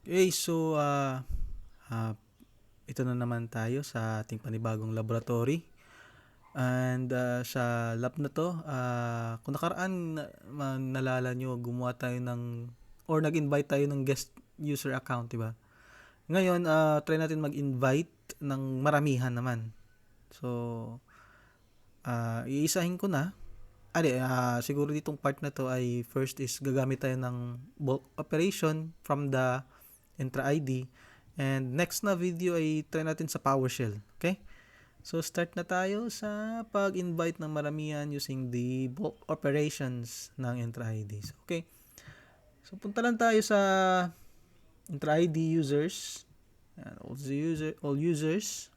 Okay, so uh, ito na naman tayo sa ating panibagong laboratory. And sa lab na to, kung nakaraan nalala nyo, gumawa tayo ng, or nag-invite tayo ng guest user account, diba? Ngayon, try natin mag-invite ng maramihan naman. So, iisahin ko na. Siguro ditong part na to ay first is gagamit tayo ng bulk operation from the Entra ID. And next na video ay try natin sa PowerShell. Okay? So start na tayo sa pag-invite ng maramihan using the bulk operations ng Entra IDs. Okay? So punta lang tayo sa Entra ID users. All users.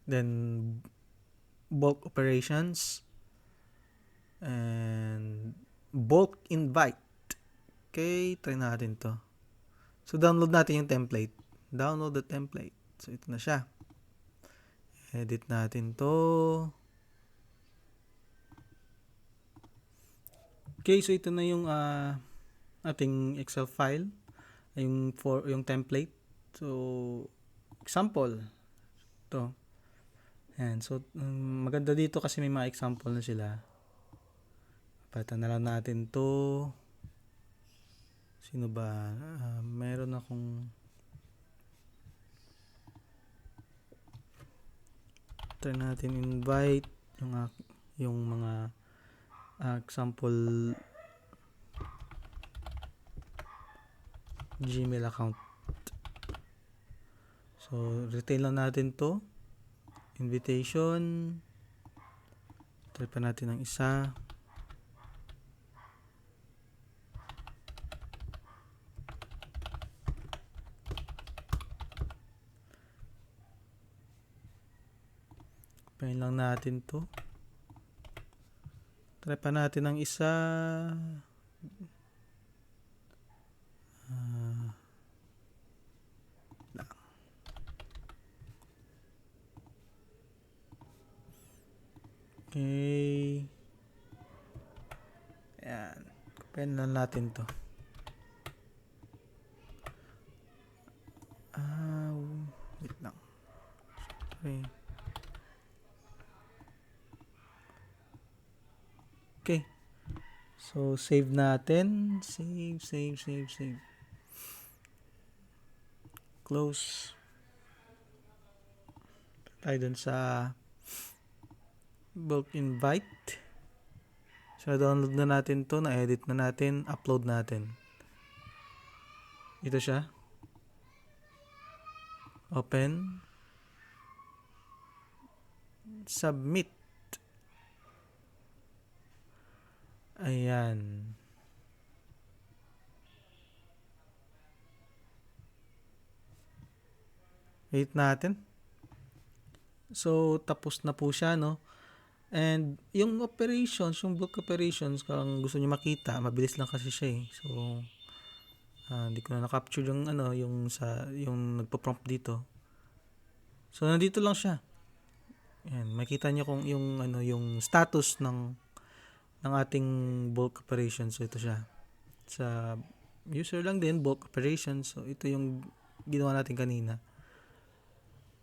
Then bulk operations and bulk invite. Okay, try natin to. So, download natin yung template. Download the template. So, ito na siya. Edit natin to. Okay, so ito na yung ating Excel file. Yung template. So, example. Ito. Ayan. So, maganda dito kasi may mga example na sila. Palitan na lang natin to. Sino ba? Meron akong try natin invite yung mga example Gmail account. So, retain lang natin to. Invitation. Try pa natin ng isa. Pahin lang natin to. Try pa natin ng isa. Okay. Ayan. Pahin lang natin to. Wait lang. Okay. Okay. So, save natin. Save. Close. Tayo dun sa bulk invite. So, download na natin to. Na-edit na natin. Upload natin. Ito siya. Open. Submit. Ayan. Wait natin. So, tapos na po siya, no? And yung operations, yung bulk operations, kung gusto niyo makita, mabilis lang kasi siya eh. So, hindi ko na na-capture yung yung nagpo-prompt dito. So, nandito lang siya. Ayan, makita niyo kung yung status ng ating bulk operations. So, ito siya. Sa user lang din, bulk operations. So, ito yung ginawa natin kanina.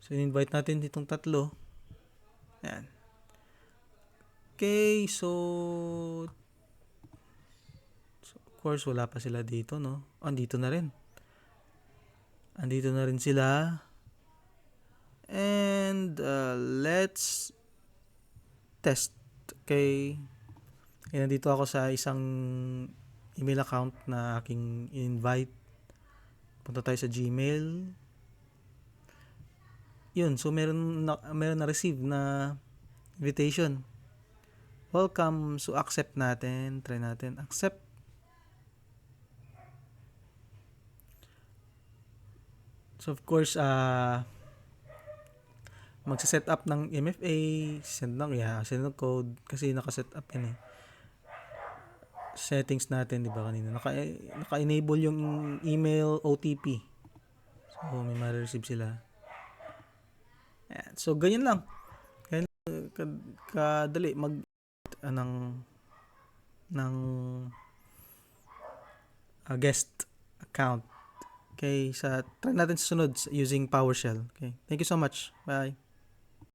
So, in-invite natin ditong tatlo. Ayan. Okay, so of course, wala pa sila dito, no? Andito na rin. Andito na rin sila. And let's test. Okay. Nandito ako sa isang email account na aking invite. Punta tayo sa Gmail. Yun, so meron na receive na invitation. Welcome. So accept natin. Try natin. Accept. So of course, magsa-set up ng MFA, send ng code kasi naka-set up yan eh. Settings natin, 'di ba kanina? Naka-enable yung email OTP. So may ma-receive sila. Ayan. So ganyan lang. Ganyan kadali mag ng guest account. Okay, try natin sa sunod using PowerShell. Okay. Thank you so much. Bye.